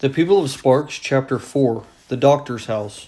The People of Sparks, Chapter 4 The Doctor's House.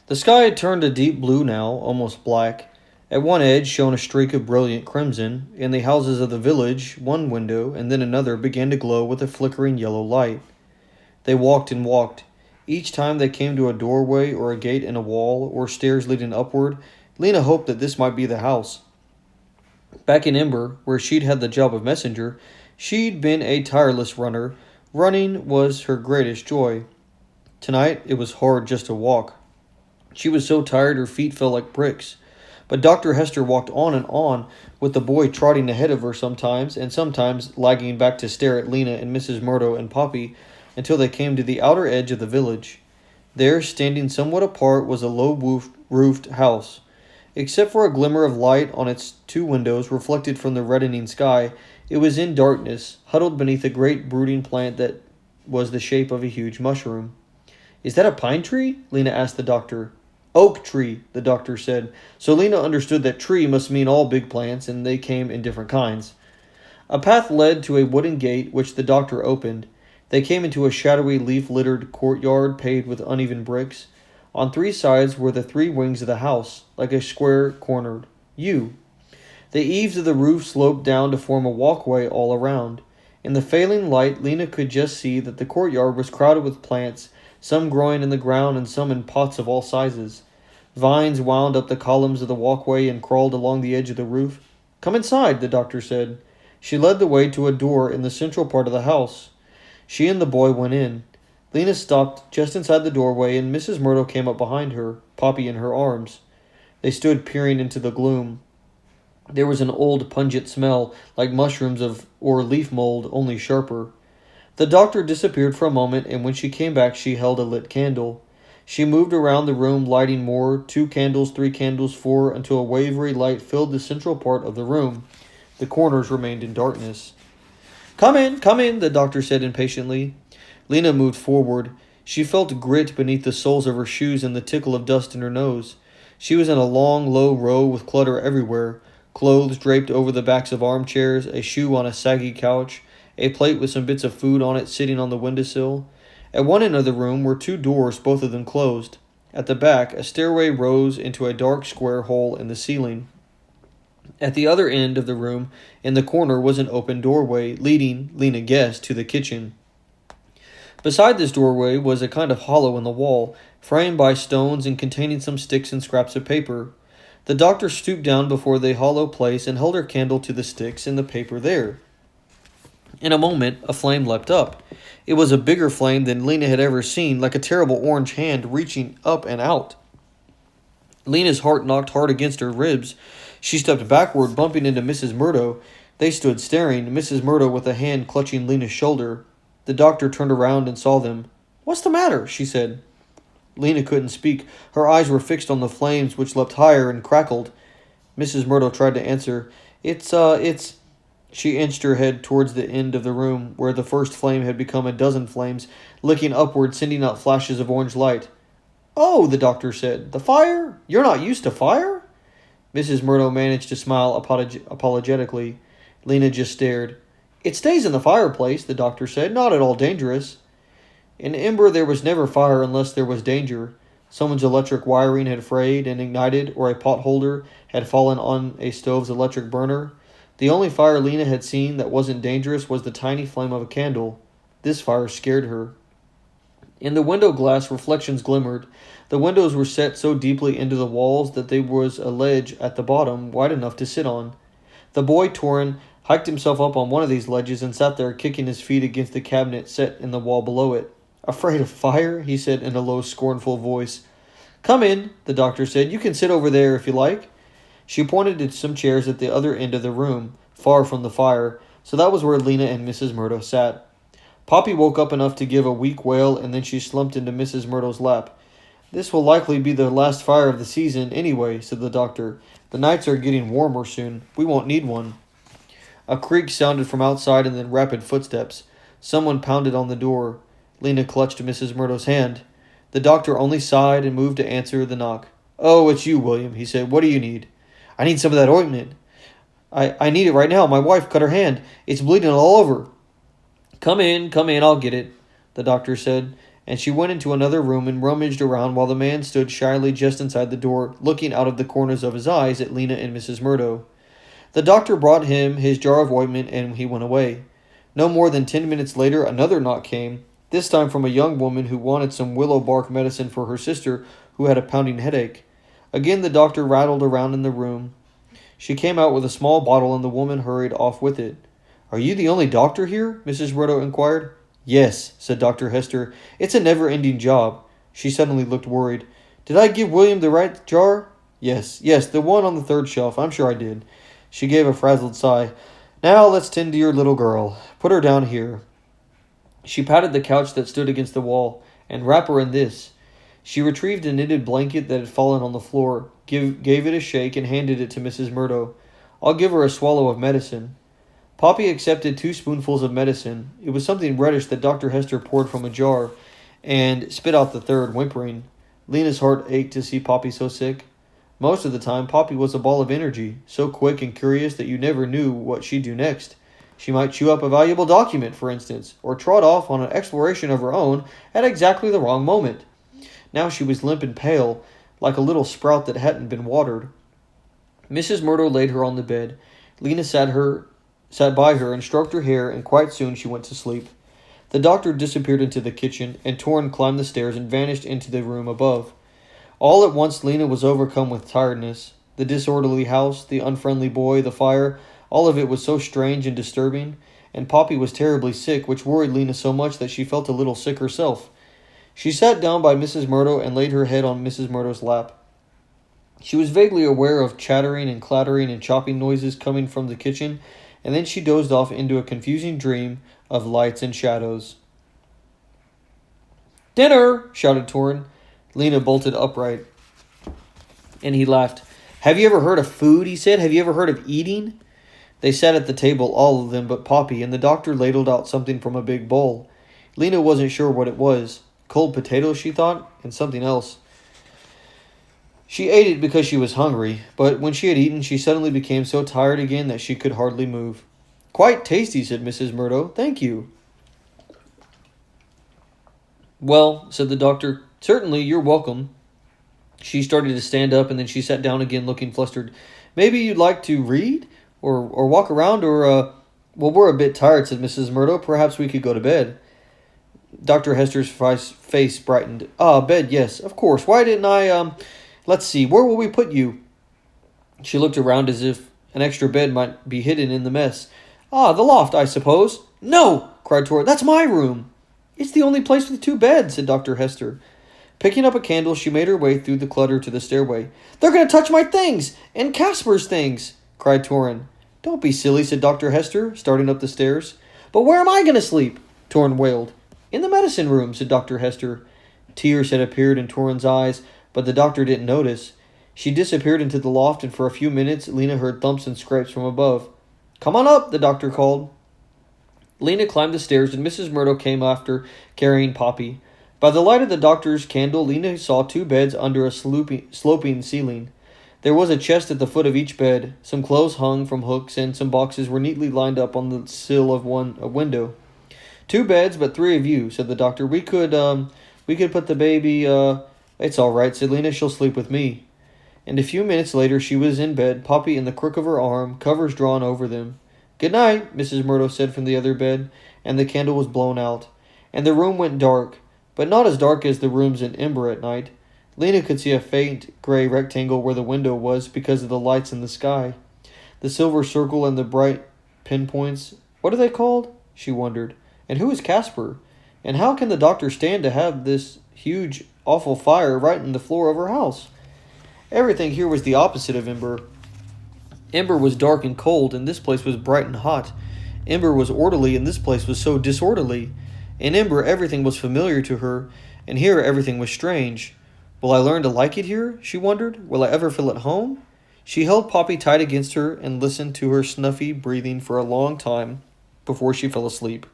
The sky had turned a deep blue now, almost black. At one edge shone a streak of brilliant crimson, and the houses of the village, one window and then another, began to glow with a flickering yellow light. They walked and walked. Each time they came to a doorway or a gate in a wall or stairs leading upward, Lena hoped that this might be the house. Back in Ember, where she'd had the job of messenger, she'd been a tireless runner. Running was her greatest joy. Tonight it was hard just to walk. She was so tired her feet felt like bricks. But Dr. Hester walked on, with the boy trotting ahead of her sometimes, and sometimes lagging back to stare at Lena and Mrs. Murdo and Poppy, until they came to the outer edge of the village. There, standing somewhat apart, was a low-roofed house. Except for a glimmer of light on its two windows reflected from the reddening sky, it was in darkness, huddled beneath a great brooding plant that was the shape of a huge mushroom. "Is that a pine tree?" Lena asked the doctor. "Oak tree," the doctor said, so Lena understood that tree must mean all big plants, and they came in different kinds. A path led to a wooden gate, which the doctor opened. They came into a shadowy, leaf-littered courtyard paved with uneven bricks. On three sides were the three wings of the house, like a square cornered U. The eaves of the roof sloped down to form a walkway all around. In the failing light, Lena could just see that the courtyard was crowded with plants, some growing in the ground and some in pots of all sizes. Vines wound up the columns of the walkway and crawled along the edge of the roof. "Come inside," the doctor said. She led the way to a door in the central part of the house. She and the boy went in. Lena stopped just inside the doorway, and Mrs. Murdo came up behind her, Poppy in her arms. They stood peering into the gloom. There was an old pungent smell, like mushrooms or leaf mold, only sharper. The doctor disappeared for a moment, and when she came back she held a lit candle. She moved around the room, lighting more, 2 candles, 3 candles, 4, until a wavery light filled the central part of the room. The corners remained in darkness. Come in," the doctor said impatiently. Lena moved forward. She felt grit beneath the soles of her shoes and the tickle of dust in her nose. She was in a long, low row with clutter everywhere. Clothes draped over the backs of armchairs, a shoe on a saggy couch, a plate with some bits of food on it sitting on the windowsill. At one end of the room were 2 doors, both of them closed. At the back, a stairway rose into a dark square hole in the ceiling. At the other end of the room, in the corner, was an open doorway, leading, Lena guessed, to the kitchen. Beside this doorway was a kind of hollow in the wall, framed by stones and containing some sticks and scraps of paper. The doctor stooped down before the hollow place and held her candle to the sticks and the paper there. In a moment, a flame leapt up. It was a bigger flame than Lena had ever seen, like a terrible orange hand reaching up and out. Lena's heart knocked hard against her ribs. She stepped backward, bumping into Mrs. Murdo. They stood staring, Mrs. Murdo with a hand clutching Lena's shoulder. The doctor turned around and saw them. "What's the matter?" she said. Lena couldn't speak. Her eyes were fixed on the flames, which leapt higher and crackled. Mrs. Murdo tried to answer. It's... She inched her head towards the end of the room, where the first flame had become a dozen flames, licking upward, sending out flashes of orange light. "Oh," the doctor said. "The fire? You're not used to fire?" Mrs. Murdo managed to smile apologetically. Lena just stared. "It stays in the fireplace," the doctor said. "Not at all dangerous." In Ember there was never fire unless there was danger. Someone's electric wiring had frayed and ignited, or a pot holder had fallen on a stove's electric burner. The only fire Lena had seen that wasn't dangerous was the tiny flame of a candle. This fire scared her. In the window glass, reflections glimmered. The windows were set so deeply into the walls that there was a ledge at the bottom wide enough to sit on. The boy, Torin, hiked himself up on one of these ledges and sat there kicking his feet against the cabinet set in the wall below it. "Afraid of fire?" he said in a low, scornful voice. "Come in," the doctor said. "You can sit over there if you like." She pointed to some chairs at the other end of the room, far from the fire, so that was where Lena and Mrs. Murdo sat. Poppy woke up enough to give a weak wail, and then she slumped into Mrs. Murdo's lap. "This will likely be the last fire of the season anyway," said the doctor. "The nights are getting warmer soon. We won't need one." A creak sounded from outside and then rapid footsteps. Someone pounded on the door. Lena clutched Mrs. Murdo's hand. The doctor only sighed and moved to answer the knock. "Oh, it's you, William," he said. "What do you need?" "I need some of that ointment." I need it right now. My wife cut her hand. It's bleeding all over." Come in, I'll get it." the doctor said, and she went into another room and rummaged around while the man stood shyly just inside the door, looking out of the corners of his eyes at Lena and Mrs. Murdo. The doctor brought him his jar of ointment and he went away. No more than 10 minutes later, another knock came, this time from a young woman who wanted some willow bark medicine for her sister who had a pounding headache. Again the doctor rattled around in the room. She came out with a small bottle and the woman hurried off with it. "Are you the only doctor here?" Mrs. Murdo inquired. "Yes," said Dr. Hester. "It's a never-ending job." She suddenly looked worried. "Did I give William the right jar?" Yes, the one on the third shelf. I'm sure I did." She gave a frazzled sigh. "Now let's tend to your little girl. Put her down here." She patted the couch that stood against the wall. "And wrap her in this." She retrieved a knitted blanket that had fallen on the floor, gave it a shake, and handed it to Mrs. Murdo. "I'll give her a swallow of medicine." Poppy accepted 2 spoonfuls of medicine. It was something reddish that Dr. Hester poured from a jar, and spit out the third, whimpering. Lena's heart ached to see Poppy so sick. Most of the time, Poppy was a ball of energy, so quick and curious that you never knew what she'd do next. She might chew up a valuable document, for instance, or trot off on an exploration of her own at exactly the wrong moment. Now she was limp and pale, like a little sprout that hadn't been watered. Mrs. Murdo laid her on the bed. Lena sat by her and stroked her hair, and quite soon she went to sleep. The doctor disappeared into the kitchen, and Torrin climbed the stairs and vanished into the room above. All at once Lena was overcome with tiredness. The disorderly house, the unfriendly boy, the fire, all of it was so strange and disturbing, and Poppy was terribly sick, which worried Lena so much that she felt a little sick herself. She sat down by Mrs. Murdo and laid her head on Mrs. Murdo's lap. She was vaguely aware of chattering and clattering and chopping noises coming from the kitchen, and then she dozed off into a confusing dream of lights and shadows. "Dinner!" shouted Torrin. Lena bolted upright, and he laughed. "Have you ever heard of food?" he said. "Have you ever heard of eating?" They sat at the table, all of them but Poppy, and the doctor ladled out something from a big bowl. Lena wasn't sure what it was. Cold potatoes, she thought, and something else. She ate it because she was hungry, but when she had eaten, she suddenly became so tired again that she could hardly move. "Quite tasty," said Mrs. Murdo. "Thank you." "Well," said the doctor, "certainly, you're welcome." She started to stand up, and then she sat down again, looking flustered. "Maybe you'd like to read? Or walk around, or, Well, we're a bit tired," said Mrs. Murdo. "Perhaps we could go to bed." Dr. Hester's face brightened. "Bed, yes, of course. Why didn't I, Let's see, where will we put you?" She looked around as if an extra bed might be hidden in the mess. "The loft, I suppose." "No!" cried Tora. "That's my room." "It's the only place with 2 beds," said Dr. Hester. Picking up a candle, she made her way through the clutter to the stairway. "They're going to touch my things! And Casper's things!" cried Torrin. "Don't be silly," said Dr. Hester, starting up the stairs. "But where am I going to sleep?" Torrin wailed. "In the medicine room," said Dr. Hester. Tears had appeared in Torrin's eyes, but the doctor didn't notice. She disappeared into the loft, and for a few minutes Lena heard thumps and scrapes from above. "Come on up," the doctor called. Lena climbed the stairs, and Mrs. Murdo came after, carrying Poppy. By the light of the doctor's candle, Lena saw 2 beds under a sloping ceiling. There was a chest at the foot of each bed. Some clothes hung from hooks, and some boxes were neatly lined up on the sill of a window. "2 beds, but 3 of you," said the doctor. We could put the baby, It's all right," said Lena. "She'll sleep with me." And a few minutes later she was in bed, Poppy in the crook of her arm, covers drawn over them. "Good night," Mrs. Murdo said from the other bed, and the candle was blown out. And the room went dark, but not as dark as the rooms in Ember at night. Lena could see a faint gray rectangle where the window was because of the lights in the sky. The silver circle and the bright pinpoints. What are they called? She wondered. And who is Casper? And how can the doctor stand to have this huge, awful fire right in the floor of her house? Everything here was the opposite of Ember. Ember was dark and cold, and this place was bright and hot. Ember was orderly, and this place was so disorderly. In Ember, everything was familiar to her, and here everything was strange. Will I learn to like it here? She wondered. Will I ever feel at home? She held Poppy tight against her and listened to her snuffy breathing for a long time before she fell asleep.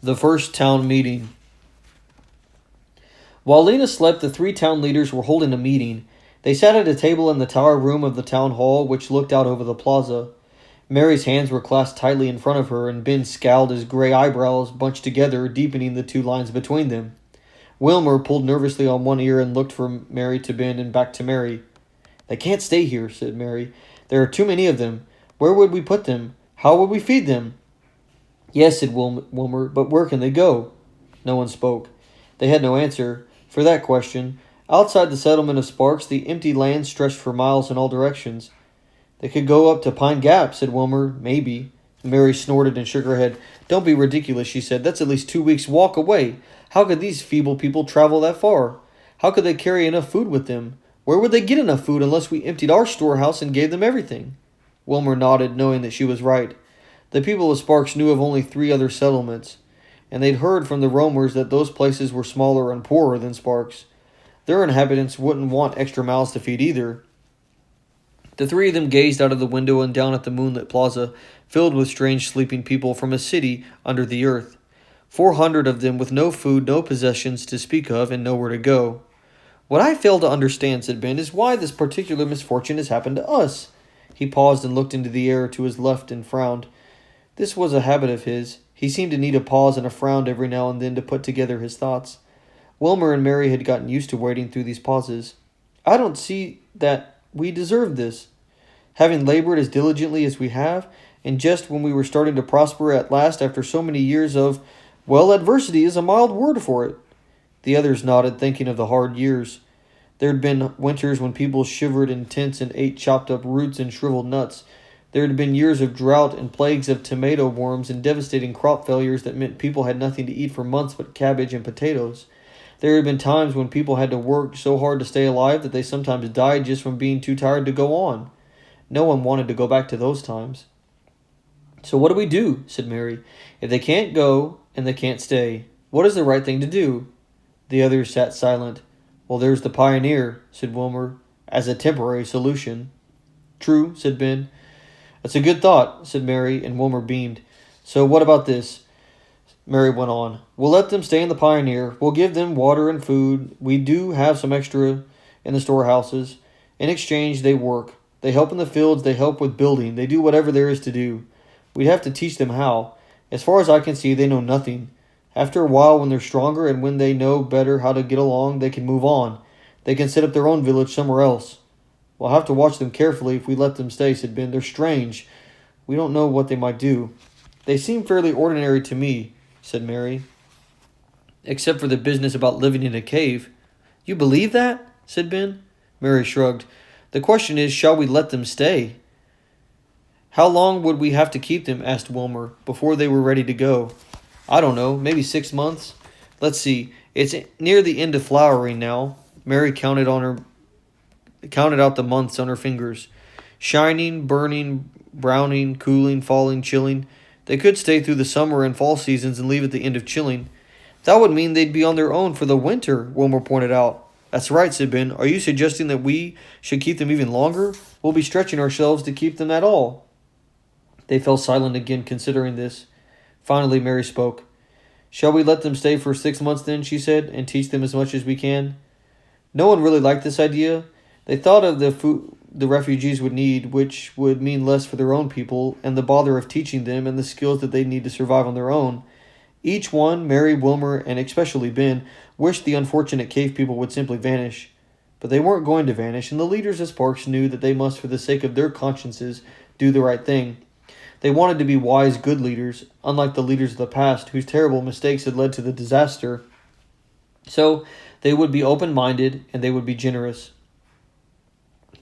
The first town meeting. While Lena slept, the 3 town leaders were holding a meeting. They sat at a table in the tower room of the town hall, which looked out over the plaza. Mary's hands were clasped tightly in front of her, and Ben scowled, his gray eyebrows bunched together, deepening the two lines between them. Wilmer pulled nervously on one ear and looked from Mary to Ben and back to Mary. "They can't stay here," said Mary. "There are too many of them. Where would we put them? How would we feed them?" "Yes," said Wilmer, "but where can they go?" No one spoke. They had no answer for that question. Outside the settlement of Sparks, the empty land stretched for miles in all directions. "They could go up to Pine Gap," said Wilmer. "Maybe." Mary snorted and shook her head. "Don't be ridiculous," she said. "That's at least 2 weeks' walk away. How could these feeble people travel that far? How could they carry enough food with them? Where would they get enough food unless we emptied our storehouse and gave them everything?" Wilmer nodded, knowing that she was right. The people of Sparks knew of only 3 other settlements, and they'd heard from the roamers that those places were smaller and poorer than Sparks. Their inhabitants wouldn't want extra mouths to feed either. The 3 of them gazed out of the window and down at the moonlit plaza, filled with strange sleeping people from a city under the earth. 400 of them with no food, no possessions to speak of, and nowhere to go. "What I fail to understand," said Ben, "is why this particular misfortune has happened to us." He paused and looked into the air to his left and frowned. This was a habit of his. He seemed to need a pause and a frown every now and then to put together his thoughts. Wilmer and Mary had gotten used to waiting through these pauses. "I don't see that we deserve this. Having labored as diligently as we have, and just when we were starting to prosper at last after so many years of, well, adversity is a mild word for it." The others nodded, thinking of the hard years. There had been winters when people shivered in tents and ate chopped up roots and shriveled nuts. There had been years of drought and plagues of tomato worms and devastating crop failures that meant people had nothing to eat for months but cabbage and potatoes. There had been times when people had to work so hard to stay alive that they sometimes died just from being too tired to go on. No one wanted to go back to those times. "So what do we do?" said Mary. "If they can't go and they can't stay, what is the right thing to do?" The others sat silent. "Well, there's the Pioneer," said Wilmer, "as a temporary solution." "True," said Ben. "That's a good thought," said Mary, and Wilmer beamed. "So what about this?" Mary went on. "We'll let them stay in the Pioneer. We'll give them water and food. We do have some extra in the storehouses. In exchange, they work. They help in the fields. They help with building. They do whatever there is to do. We'd have to teach them how. As far as I can see, they know nothing. After a while, when they're stronger and when they know better how to get along, they can move on. They can set up their own village somewhere else." "We'll have to watch them carefully if we let them stay," said Ben. "They're strange. We don't know what they might do." "They seem fairly ordinary to me," said Mary. "Except for the business about living in a cave." "You believe that?" said Ben. Mary shrugged. "The question is, shall we let them stay?" "How long would we have to keep them," asked Wilmer, "before they were ready to go?" "I don't know, maybe 6 months. Let's see, it's near the end of flowering now." Mary counted out the months on her fingers. "Shining, burning, browning, cooling, falling, chilling. They could stay through the summer and fall seasons and leave at the end of chilling." "That would mean they'd be on their own for the winter," Wilmer pointed out. "That's right," said Ben. "Are you suggesting that we should keep them even longer? We'll be stretching ourselves to keep them at all." They fell silent again, considering this. Finally, Mary spoke. "Shall we let them stay for 6 months then," she said, "and teach them as much as we can?" No one really liked this idea. They thought of the food the refugees would need, which would mean less for their own people, and the bother of teaching them and the skills that they need to survive on their own. Each one, Mary, Wilmer, and especially Ben, wished the unfortunate cave people would simply vanish. But they weren't going to vanish, and the leaders of Sparks knew that they must, for the sake of their consciences, do the right thing. They wanted to be wise, good leaders, unlike the leaders of the past, whose terrible mistakes had led to the disaster. So they would be open-minded, and they would be generous.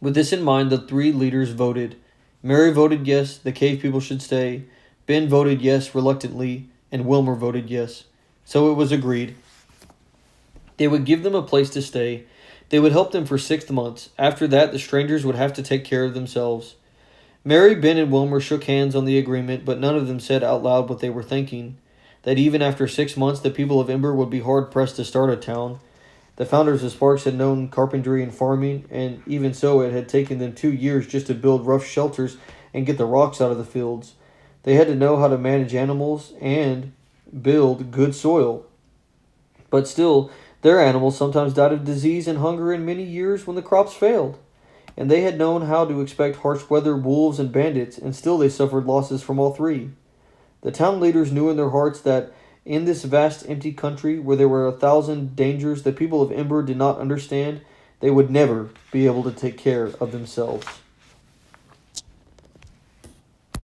With this in mind, the 3 leaders voted. Mary voted yes, the cave people should stay. Ben voted yes reluctantly, and Wilmer voted yes. So it was agreed. They would give them a place to stay. They would help them for 6 months. After that, the strangers would have to take care of themselves. Mary, Ben, and Wilmer shook hands on the agreement, but none of them said out loud what they were thinking. That even after 6 months, the people of Ember would be hard-pressed to start a town. The founders of Sparks had known carpentry and farming, and even so it had taken them 2 years just to build rough shelters and get the rocks out of the fields. They had to know how to manage animals and build good soil. But still, their animals sometimes died of disease and hunger in many years when the crops failed. and they had known how to expect harsh weather, wolves, and bandits, and still they suffered losses from all three. The town leaders knew in their hearts that in this vast empty country where there were 1,000 dangers the people of Ember did not understand, they would never be able to take care of themselves.